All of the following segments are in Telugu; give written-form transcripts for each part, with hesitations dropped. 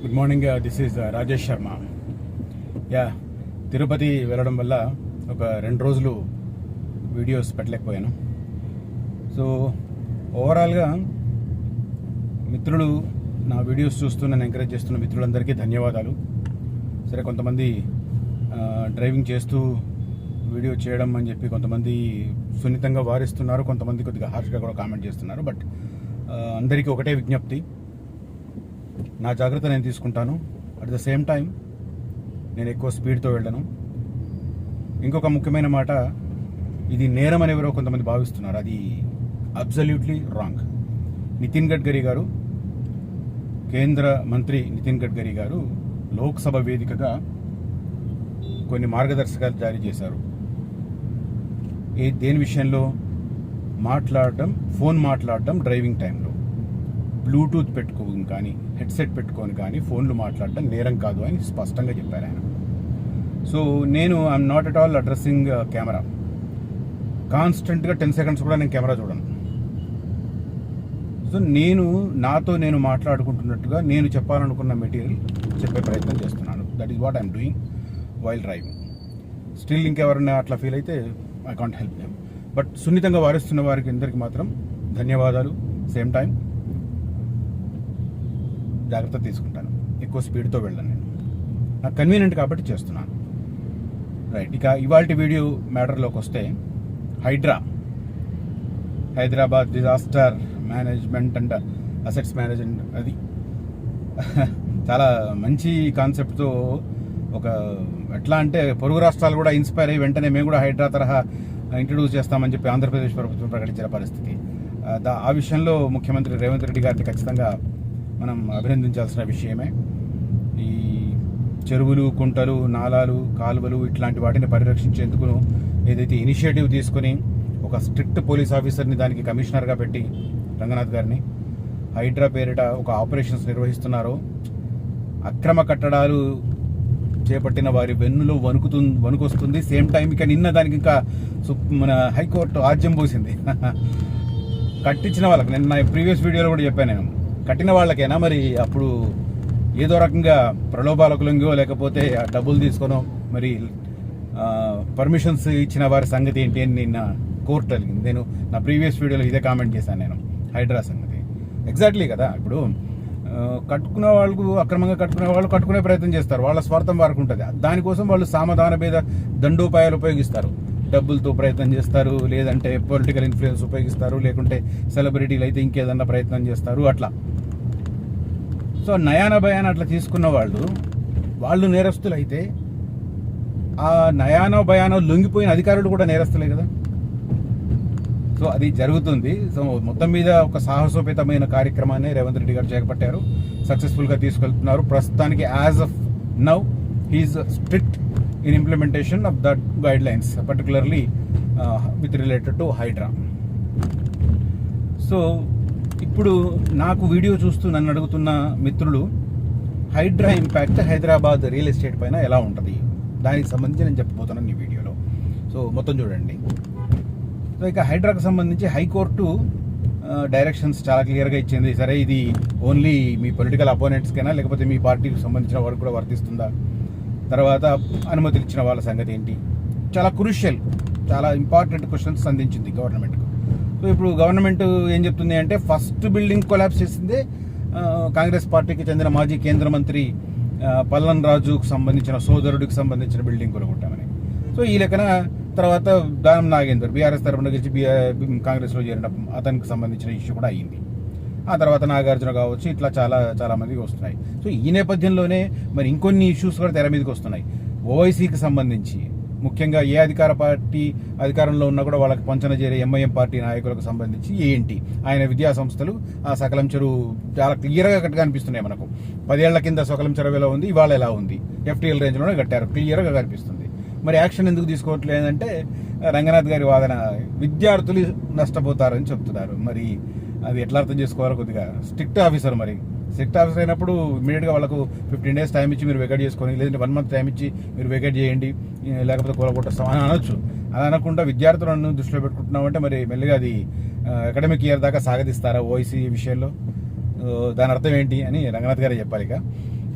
Good morning. This is Rajesh Sharma. Tirupati వెళ్ళడం వల్ల ఒక 2 రోజులు వీడియోస్ పెట్టలేకపోయాను. సో ఓవరాల్గా మిత్రులు, నా వీడియోస్ చూస్తూ నన్ను ఎంకరేజ్ చేస్తున్న మిత్రులందరికీ ధన్యవాదాలు. సరే, కొంతమంది డ్రైవింగ్ చేస్తూ వీడియో చేయడం అని చెప్పి కొంతమంది సున్నితంగా వారిస్తున్నారు, కొంతమంది కొద్దిగా హార్ష్గా కూడా కామెంట్ చేస్తున్నారు. బట్ అందరికీ ఒకటే విజ్ఞప్తి, నా జాగ్రత్త నేను తీసుకుంటాను. అట్ ద సేమ్ టైం నేను ఎక్కువ స్పీడ్తో వెళ్ళను. ఇంకొక ముఖ్యమైన మాట, ఇది నేరం అని ఎవరో కొంతమంది భావిస్తున్నారు. అది అబ్సల్యూట్లీ రాంగ్. నితిన్ గడ్కరీ గారు, కేంద్ర మంత్రి నితిన్ గడ్కరీ గారు లోక్సభ వేదికగా కొన్ని మార్గదర్శకాలు జారీ చేశారు. దేని విషయంలో? ఫోన్ మాట్లాడడం డ్రైవింగ్ టైంలో బ్లూటూత్ పెట్టుకోని కానీ హెడ్సెట్ పెట్టుకొని కానీ ఫోన్లు మాట్లాడడం నేరం కాదు అని స్పష్టంగా చెప్పారు ఆయన. So I'm not at all addressing camera. కాన్స్టెంట్గా 10 seconds కూడా నేను కెమెరా చూడను. సో నాతో నేను మాట్లాడుకుంటున్నట్టుగా నేను చెప్పాలనుకున్న మెటీరియల్ చెప్పే ప్రయత్నం చేస్తున్నాను. That is what I'm doing while driving. Still ఇంకెవరైనా అట్లా ఫీల్ అయితే I can't help them. But సున్నితంగా వారిస్తున్న వారికి అందరికీ మాత్రం ధన్యవాదాలు. సేమ్ టైం జాగ్రత్త తీసుకుంటాను, ఎక్కువ స్పీడ్తో వెళ్ళను. నేను నాకు కన్వీనియంట్ కాబట్టి చేస్తున్నాను. రైట్, ఇక ఇవాల్టి వీడియో మ్యాటర్లోకి వస్తే, Hyderabad disaster management and assets management, అది చాలా మంచి కాన్సెప్ట్తో ఒక ఎట్లా అంటే పొరుగు రాష్ట్రాలు కూడా ఇన్స్పైర్ అయ్యి వెంటనే మేము కూడా హైడ్రా తరహా ఇంట్రడ్యూస్ చేస్తామని చెప్పి ఆంధ్రప్రదేశ్ ప్రభుత్వం ప్రకటించిన పరిస్థితి. ఆ విషయంలో ముఖ్యమంత్రి రేవంత్ రెడ్డి గారిని ఖచ్చితంగా మనం అభినందించాల్సిన విషయమే. ఈ చెరువులు, కుంటలు, నాలాలు, కాలువలు ఇట్లాంటి వాటిని పరిరక్షించేందుకు ఏదైతే ఇనిషియేటివ్ తీసుకుని ఒక స్ట్రిక్ట్ పోలీస్ ఆఫీసర్ని దానికి కమిషనర్గా పెట్టి రంగనాథ్ గారిని హైడ్రా పేరిట ఒక ఆపరేషన్స్ నిర్వహిస్తున్నారో, అక్రమ కట్టడాలు చేపట్టిన వారి వెన్నులో వణుకొస్తుంది. సేమ్ టైం ఇక నిన్న దానికి ఇంకా మన హైకోర్టు ఆజ్యం పోసింది. కట్టించిన వాళ్ళకి, నేను నా ప్రీవియస్ వీడియోలో కూడా చెప్పాను, నేను కట్టిన వాళ్ళకైనా మరి అప్పుడు ఏదో రకంగా ప్రలోభాలకు లొంగో లేకపోతే డబ్బులు తీసుకొనో మరి పర్మిషన్స్ ఇచ్చిన వారి సంగతి ఏంటి అని నిన్న కోర్టు అడిగింది. నేను నా ప్రీవియస్ వీడియోలో ఇదే కామెంట్ చేశాను నేను, హైడ్రా సంగతి. ఎగ్జాక్ట్లీ కదా. ఇప్పుడు కట్టుకున్న వాళ్ళకు, అక్రమంగా కట్టుకునే వాళ్ళు కట్టుకునే ప్రయత్నం చేస్తారు, వాళ్ళ స్వార్థం వారికి ఉంటుంది. దానికోసం వాళ్ళు సామధాన భేద దండోపాయాలు ఉపయోగిస్తారు. డబ్బులతో ప్రయత్నం చేస్తారు, లేదంటే పొలిటికల్ ఇన్ఫ్లుయెన్స్ ఉపయోగిస్తారు, లేకుంటే సెలబ్రిటీలు అయితే ఇంకేదన్నా ప్రయత్నం చేస్తారు. అట్లా సో నయాన భయాన అట్లా తీసుకున్న వాళ్ళు నేరస్తులు అయితే, ఆ నయానో భయానో లొంగిపోయిన అధికారులు కూడా నేరస్తులే కదా. సో అది జరుగుతుంది. సో మొత్తం మీద ఒక సాహసోపేతమైన కార్యక్రమాన్ని రేవంత్ రెడ్డి గారు చేపట్టారు, సక్సెస్ఫుల్గా తీసుకెళ్తున్నారు. ప్రస్తుతానికి as of now he is strict in implementation of that guidelines, particularly with related to hydra. So ఇప్పుడు నాకు వీడియో చూస్తూ నన్ను అడుగుతున్న మిత్రులు, HYDRAA impact Hyderabad real estate పైన ఎలా ఉంటుంది, దానికి సంబంధించి నేను చెప్పబోతున్నాను ఈ వీడియోలో. సో మొత్తం చూడండి. సో ఇక హైడ్రాకు సంబంధించి హైకోర్టు డైరెక్షన్స్ చాలా క్లియర్గా ఇచ్చింది. సరే, ఇది ఓన్లీ మీ పొలిటికల్ అపోనెంట్స్కైనా లేకపోతే మీ పార్టీకి సంబంధించిన వారికి కూడా వర్తిస్తుందా, తర్వాత అనుమతులు ఇచ్చిన వాళ్ళ సంగతి ఏంటి, చాలా క్రూషియల్, చాలా ఇంపార్టెంట్ క్వశ్చన్స్ అందించింది గవర్నమెంట్కు. సో ఇప్పుడు గవర్నమెంట్ ఏం చెప్తుంది అంటే, ఫస్ట్ బిల్డింగ్ కొలాప్స్ చేసిందే కాంగ్రెస్ పార్టీకి చెందిన మాజీ కేంద్ర మంత్రి పల్లన్ రాజుకు సంబంధించిన సోదరుడికి సంబంధించిన బిల్డింగ్ కొనుగొట్టామని. సో ఈ లెక్కన తర్వాత దానం నాగేందర్ బీఆర్ఎస్ తరఫున గెలిచి కాంగ్రెస్లో చేరిన అతనికి సంబంధించిన ఇష్యూ కూడా అయ్యింది. ఆ తర్వాత నాగార్జున కావచ్చు, ఇట్లా చాలా మందికి వస్తున్నాయి. సో ఈ నేపథ్యంలోనే మరి ఇంకొన్ని ఇష్యూస్ కూడా తెర మీదకి వస్తున్నాయి. ఓవైసీకి సంబంధించి ముఖ్యంగా ఏ అధికార పార్టీ అధికారంలో ఉన్నా కూడా వాళ్ళకి పంచన చేరే ఎంఐఎం పార్టీ నాయకులకు సంబంధించి ఏంటి, ఆయన విద్యా సంస్థలు, ఆ సకలం చెరువు చాలా క్లియర్గా కనిపిస్తున్నాయి మనకు. 10 ఏళ్ల కింద సకలం చెరువు ఎలా ఉంది, ఇవాళ ఎలా ఉంది, FTL రేంజ్లోనే కట్టారు, క్లియర్గా కనిపిస్తుంది. మరి యాక్షన్ ఎందుకు తీసుకోవట్లేదంటే రంగనాథ్ గారి వాదన, విద్యార్థులు నష్టపోతారని చెప్తున్నారు. మరి అది ఎట్లా అర్థం చేసుకోవాలో, కొద్దిగా స్ట్రిక్ట్ ఆఫీసర్. మరి స్ట్రిక్ట్ ఆఫీసర్ అయినప్పుడు ఇమీడియట్గా వాళ్ళకు 15 days టైం ఇచ్చి మీరు వెకేట్ చేసుకొని, లేదంటే 1 month టైం ఇచ్చి మీరు వెకేట్ చేయండి, లేకపోతే కూలగొట్టేస్తాం అని అనొచ్చు. అది అనకుండా విద్యార్థులను దృష్టిలో పెట్టుకుంటున్నామంటే మరి మెల్లిగా అది అకాడమిక్ ఇయర్ దాకా సాగదీస్తారా ఓవైసీ విషయంలో? దాని అర్థం ఏంటి అని రంగనాథ్ గారే చెప్పాలి. ఇక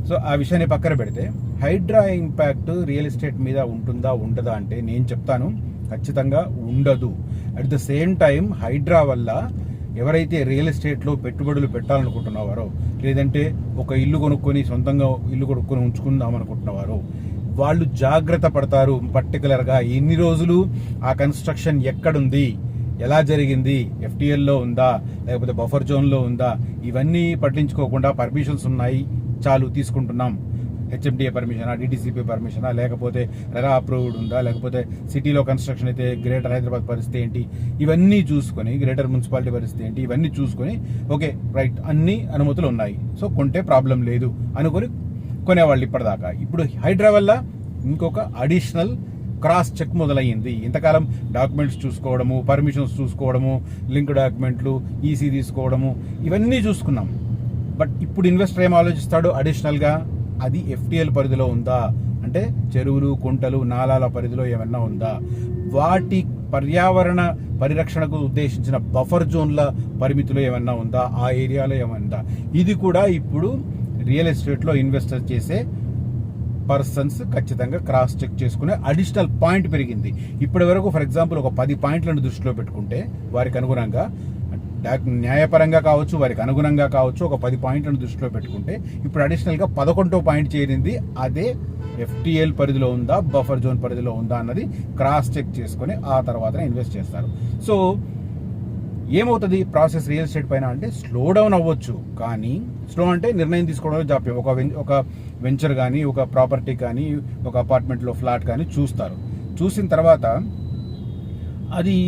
సో ఆ విషయాన్ని పక్కన పెడితే హైడ్రా ఇంపాక్ట్ రియల్ ఎస్టేట్ మీద ఉంటుందా ఉండదా అంటే నేను చెప్తాను ఖచ్చితంగా ఉండదు. At the same time HYDRAA వల్ల ఎవరైతే రియల్ ఎస్టేట్లో పెట్టుబడులు పెట్టాలనుకుంటున్నవారో, లేదంటే ఒక ఇల్లు కొనుక్కొని సొంతంగా ఇల్లు కొనుక్కొని ఉంచుకుందాం అనుకుంటున్నవారో వాళ్ళు జాగ్రత్త పడతారు. పర్టికులర్గా ఎన్ని రోజులు ఆ కన్స్ట్రక్షన్ ఎక్కడుంది, ఎలా జరిగింది, FTLలో ఉందా లేకపోతే బఫర్ జోన్లో ఉందా, ఇవన్నీ పట్టించుకోకుండా పర్మిషన్స్ ఉన్నాయి చాలు తీసుకుంటున్నాం, HMDA పర్మిషనా, DTCP పర్మిషనా, లేకపోతే రెరా అప్రూవ్డ్ ఉందా, లేకపోతే సిటీలో కన్స్ట్రక్షన్ అయితే గ్రేటర్ హైదరాబాద్ పరిస్థితి ఏంటి, ఇవన్నీ చూసుకొని గ్రేటర్ మున్సిపాలిటీ పరిస్థితి ఏంటి, ఇవన్నీ చూసుకొని ఓకే రైట్ అన్ని అనుమతులు ఉన్నాయి, సో కొంటే ప్రాబ్లం లేదు అనుకొని కొనేవాళ్ళు ఇప్పటిదాకా. ఇప్పుడు హైడ్రా వల్ల ఇంకొక అడిషనల్ క్రాస్ చెక్ మొదలయ్యింది. ఇంతకాలం డాక్యుమెంట్స్ చూసుకోవడము, పర్మిషన్స్ చూసుకోవడము, లింక్ డాక్యుమెంట్లు, ఈసీ తీసుకోవడము, ఇవన్నీ చూసుకున్నాం. బట్ ఇప్పుడు ఇన్వెస్టర్ ఏం ఆలోచిస్తాడు, అడిషనల్గా అది FTL పరిధిలో ఉందా, అంటే చెరువులు, కుంటలు, నాలాల పరిధిలో ఏమన్నా ఉందా, వాటి పర్యావరణ పరిరక్షణకు ఉద్దేశించిన బఫర్ జోన్ల పరిమితిలో ఏమన్నా ఉందా, ఆ ఏరియాలో ఏమన్నా. ఇది కూడా ఇప్పుడు రియల్ ఎస్టేట్లో ఇన్వెస్టర్ చేసే పర్సన్స్ ఖచ్చితంగా క్రాస్ చెక్ చేసుకునే అడిషనల్ పాయింట్ పెరిగింది. ఇప్పటి వరకు ఫర్ ఎగ్జాంపుల్ ఒక 10 పాయింట్లను దృష్టిలో పెట్టుకుంటే వారికి అనుగుణంగా న్యాయపరంగా కావచ్చు, వారికి అనుగుణంగా కావచ్చు, ఒక 10 పాయింట్లను దృష్టిలో పెట్టుకుంటే ఇప్పుడు అడిషనల్గా 11వ పాయింట్ చేరింది. అదే FTL పరిధిలో ఉందా, బఫర్ జోన్ పరిధిలో ఉందా అన్నది క్రాస్ చెక్ చేసుకుని ఆ తర్వాత ఇన్వెస్ట్ చేస్తారు. సో ఏమవుతుంది ప్రాసెస్ రియల్ ఎస్టేట్ పైన అంటే స్లో డౌన్ అవ్వచ్చు, కానీ స్లో అంటే నిర్ణయం తీసుకోవడంలో జాప్యం. ఒక వెంచర్ కానీ, ఒక ప్రాపర్టీ కానీ, ఒక అపార్ట్మెంట్లో ఫ్లాట్ కానీ చూస్తారు. చూసిన తర్వాత అది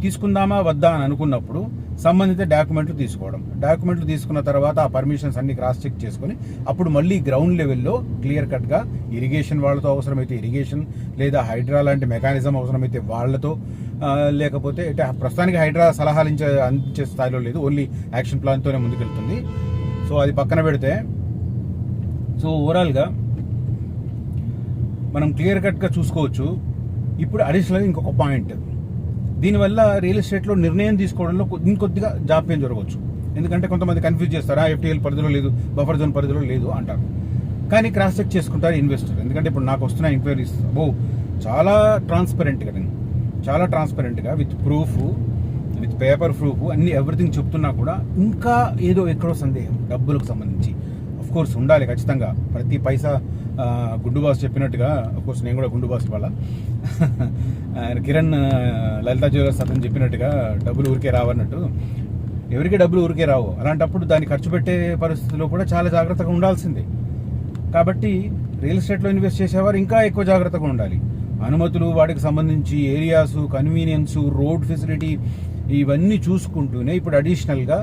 తీసుకుందామా వద్దా అని అనుకున్నప్పుడు సంబంధిత డాక్యుమెంట్లు తీసుకోవడం, డాక్యుమెంట్లు తీసుకున్న తర్వాత ఆ పర్మిషన్స్ అన్ని క్రాస్ చెక్ చేసుకొని అప్పుడు మళ్ళీ గ్రౌండ్ లెవెల్లో క్లియర్ కట్గా ఇరిగేషన్ వాళ్ళతో అవసరమైతే ఇరిగేషన్, లేదా హైడ్రా లాంటి మెకానిజం అవసరమైతే వాళ్ళతో, లేకపోతే ప్రస్తుతానికి హైడ్రా సలహాలు అందించే స్థాయిలో లేదు, ఓన్లీ యాక్షన్ ప్లాన్తోనే ముందుకెళ్తుంది. సో అది పక్కన పెడితే, సో ఓవరాల్గా మనం క్లియర్ కట్గా చూసుకోవచ్చు. ఇప్పుడు అడిషనల్గా ఇంకొక పాయింట్, దీనివల్ల రియల్ ఎస్టేట్లో నిర్ణయం తీసుకోవడంలో ఇంకొద్దిగా జాప్యం జరగవచ్చు. ఎందుకంటే కొంతమంది కన్ఫ్యూజ్ చేస్తారు, FTL పరిధిలో లేదు, బఫర్ జోన్ పరిధిలో లేదు అంటారు. కానీ క్రాస్ చెక్ చేసుకుంటారు ఇన్వెస్టర్. ఎందుకంటే ఇప్పుడు నాకు వస్తున్న ఎంక్వైరీస్ చాలా ట్రాన్స్పరెంట్గా with proof, with paper proof అన్ని ఎవ్రీథింగ్ చెప్తున్నా కూడా ఇంకా ఏదో ఎక్కడో సందేహం డబ్బులకు సంబంధించి. అఫ్ కోర్స్ ఉండాలి ఖచ్చితంగా, ప్రతి పైసా గుండు బాస్ చెప్పినట్టుగా, అఫ్కోర్స్ నేను కూడా గుండు బాస్ వాళ్ళ కిరణ్ లలితా జ్యువెలర్స్ అతను చెప్పినట్టుగా డబ్బులు ఊరికే రావన్నట్టు, ఎవరికి డబ్బులు ఊరికే రావు. అలాంటప్పుడు దాన్ని ఖర్చు పెట్టే పరిస్థితుల్లో కూడా చాలా జాగ్రత్తగా ఉండాల్సిందే. కాబట్టి రియల్ ఎస్టేట్లో ఇన్వెస్ట్ చేసేవారు ఇంకా ఎక్కువ జాగ్రత్తగా ఉండాలి. అనుమతులు, వాటికి సంబంధించి ఏరియాసు, కన్వీనియన్స్, రోడ్ ఫెసిలిటీ ఇవన్నీ చూసుకుంటూనే ఇప్పుడు అడిషనల్గా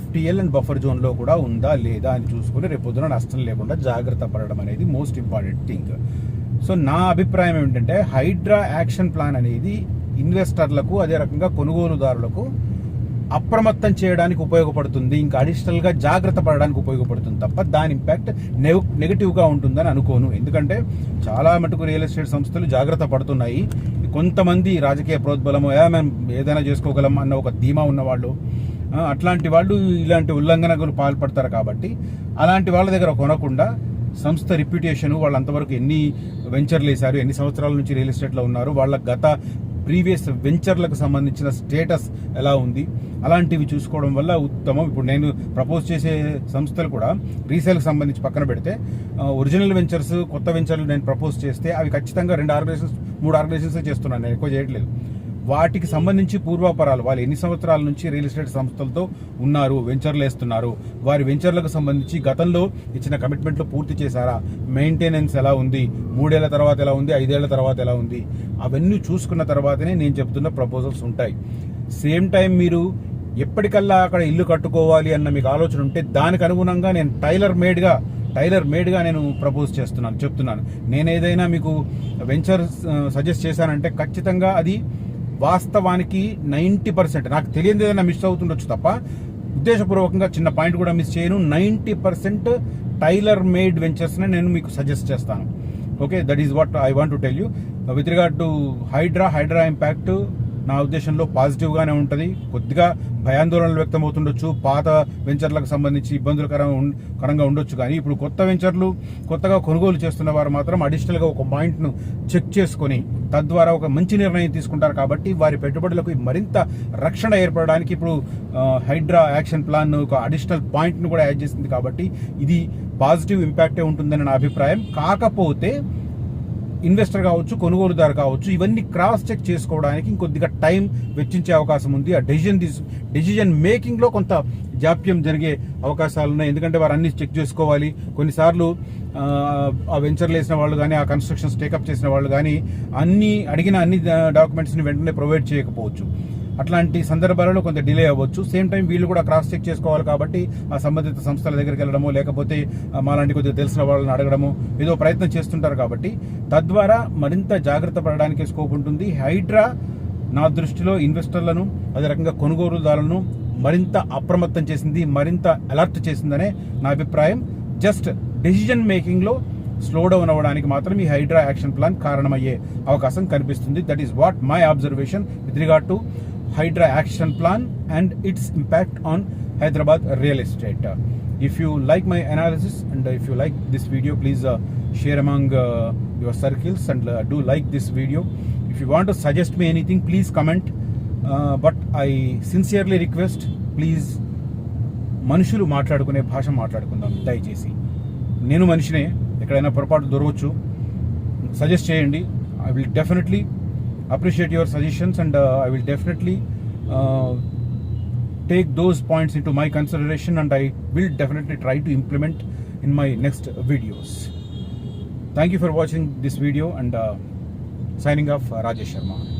FTL అండ్ బఫర్ జోన్లో కూడా ఉందా లేదా అని చూసుకుని రేపొద్దున నష్టం లేకుండా జాగ్రత్త పడడం అనేది మోస్ట్ ఇంపార్టెంట్ థింగ్. సో నా అభిప్రాయం ఏమిటంటే హైడ్రా యాక్షన్ ప్లాన్ అనేది ఇన్వెస్టర్లకు, అదే రకంగా కొనుగోలుదారులకు అప్రమత్తం చేయడానికి ఉపయోగపడుతుంది, ఇంకా అడిషనల్గా జాగ్రత్త పడడానికి ఉపయోగపడుతుంది తప్ప దాని ఇంపాక్ట్ నెగిటివ్గా ఉంటుందని అనుకోను. ఎందుకంటే చాలా మటుకు రియల్ ఎస్టేట్ సంస్థలు జాగ్రత్త పడుతున్నాయి. కొంతమంది రాజకీయ ప్రోద్బలము, మేము ఏదైనా చేసుకోగలం అన్న ఒక ధీమా ఉన్నవాళ్ళు, అట్లాంటి వాళ్ళు ఇలాంటి ఉల్లంఘనకు పాల్పడతారు. కాబట్టి అలాంటి వాళ్ళ దగ్గర కొనకుండా సంస్థ రిప్యుటేషన్, వాళ్ళు అంతవరకు ఎన్ని వెంచర్లు వేశారు, ఎన్ని సంవత్సరాల నుంచి రియల్ ఎస్టేట్లో ఉన్నారు, వాళ్ళ గత ప్రీవియస్ వెంచర్లకు సంబంధించిన స్టేటస్ ఎలా ఉంది, అలాంటివి చూసుకోవడం వల్ల ఉత్తమం. ఇప్పుడు నేను ప్రపోజ్ చేసే సంస్థలు కూడా రీసేల్కి సంబంధించి పక్కన పెడితే, ఒరిజినల్ వెంచర్స్, కొత్త వెంచర్లు నేను ప్రపోజ్ చేస్తే అవి ఖచ్చితంగా 2 ఆర్గనైజేషన్స్ 3 ఆర్గనైజేషన్స్ చేస్తున్నాను, నేను ఎక్కువ చేయట్లేదు. వాటికి సంబంధించి పూర్వాపరాలు, వాళ్ళు ఎన్ని సంవత్సరాల నుంచి రియల్ ఎస్టేట్ సంస్థలతో ఉన్నారు, వెంచర్లు వేస్తున్నారు, వారి వెంచర్లకు సంబంధించి గతంలో ఇచ్చిన కమిట్మెంట్లు పూర్తి చేశారా, మెయింటెనెన్స్ ఎలా ఉంది, 3 ఏళ్ల తర్వాత ఎలా ఉంది, 5 ఏళ్ల తర్వాత ఎలా ఉంది, అవన్నీ చూసుకున్న తర్వాతనే నేను చెప్తున్న ప్రపోజల్స్ ఉంటాయి. సేమ్ టైం మీరు ఎప్పటికల్లా అక్కడ ఇల్లు కట్టుకోవాలి అన్న మీకు ఆలోచన ఉంటే దానికి అనుగుణంగా నేను టైలర్ మేడ్గా నేను ప్రపోజ్ చెప్తున్నాను. నేను ఏదైనా మీకు వెంచర్ సజెస్ట్ చేశానంటే ఖచ్చితంగా అది వాస్తవానికి 90%, నాకు తెలియదు ఏదైనా మిస్ అవుతుండొచ్చు తప్ప ఉద్దేశపూర్వకంగా చిన్న పాయింట్ కూడా మిస్ చేయను, 90% టైలర్ మేడ్ వెంచర్స్ని నేను మీకు సజెస్ట్ చేస్తాను. Okay, that is what I want to tell you with regard to HYDRAA impact. నా ఉద్దేశంలో పాజిటివ్గానే ఉంటుంది. కొద్దిగా భయాందోళనలు వ్యక్తమవుతుండొచ్చు, పాత వెంచర్లకు సంబంధించి ఇబ్బందులకరంగా ఉండొచ్చు. కానీ ఇప్పుడు కొత్త వెంచర్లు కొత్తగా కొనుగోలు చేస్తున్న వారు మాత్రం అడిషనల్గా ఒక పాయింట్ను చెక్ చేసుకొని తద్వారా ఒక మంచి నిర్ణయం తీసుకుంటారు. కాబట్టి వారి పెట్టుబడులకు మరింత రక్షణ ఏర్పడడానికి ఇప్పుడు హైడ్రా యాక్షన్ ప్లాన్ ఒక అడిషనల్ పాయింట్ను కూడా యాడ్ చేసింది. కాబట్టి ఇది పాజిటివ్ ఇంపాక్టే ఉంటుందని నా అభిప్రాయం. కాకపోతే ఇన్వెస్టర్ కావచ్చు, కొనుగోలుదారు కావచ్చు, ఇవన్నీ క్రాస్ చెక్ చేసుకోవడానికి ఇంకొద్దిగా టైం వెచ్చించే అవకాశం ఉంది. ఆ డెసిజన్ మేకింగ్లో కొంత జాప్యం జరిగే అవకాశాలు ఉన్నాయి. ఎందుకంటే వారు అన్ని చెక్ చేసుకోవాలి. కొన్నిసార్లు ఆ వెంచర్లు వేసిన వాళ్ళు కానీ, ఆ కన్స్ట్రక్షన్స్ టేకప్ చేసిన వాళ్ళు కానీ అన్ని డాక్యుమెంట్స్ని వెంటనే ప్రొవైడ్ చేయకపోవచ్చు. అట్లాంటి సందర్భాలలో కొంత డిలే అవ్వచ్చు. సేమ్ టైం వీళ్ళు కూడా క్రాస్ చెక్ చేసుకోవాలి. కాబట్టి ఆ సంబంధిత సంస్థల దగ్గరికి వెళ్ళడము, లేకపోతే మాలాంటి కొద్దిగా తెలిసిన వాళ్ళని అడగడము ఏదో ప్రయత్నం చేస్తుంటారు. కాబట్టి తద్వారా మరింత జాగ్రత్త పడడానికి స్కోప్ ఉంటుంది. హైడ్రా నా దృష్టిలో ఇన్వెస్టర్లను, అదే రకంగా కొనుగోలుదారులను మరింత అప్రమత్తం చేసింది, మరింత అలర్ట్ చేసిందనే నా అభిప్రాయం. జస్ట్ డెసిజన్ మేకింగ్లో స్లో డౌన్ అవ్వడానికి మాత్రం ఈ హైడ్రా యాక్షన్ ప్లాన్ కారణమయ్యే అవకాశం కనిపిస్తుంది. That is what my observation with regard to Hydra Action Plan and its impact on Hyderabad real estate. If you like my analysis and if you like this video, please share among your circles and do like this video. If you want to suggest me anything, please comment. But I sincerely request, please మనుషులు మాట్లాడుకునే భాష మాట్లాడుకుందాం దయచేసి. నేను మనిషినే, ఎక్కడైనా పొరపాటు దొరకవచ్చు, సజెస్ట్ చేయండి. I will definitely appreciate your suggestions and I will definitely take those points into my consideration and I will definitely try to implement in my next videos. Thank you for watching this video and signing off, Rajesh Sharma.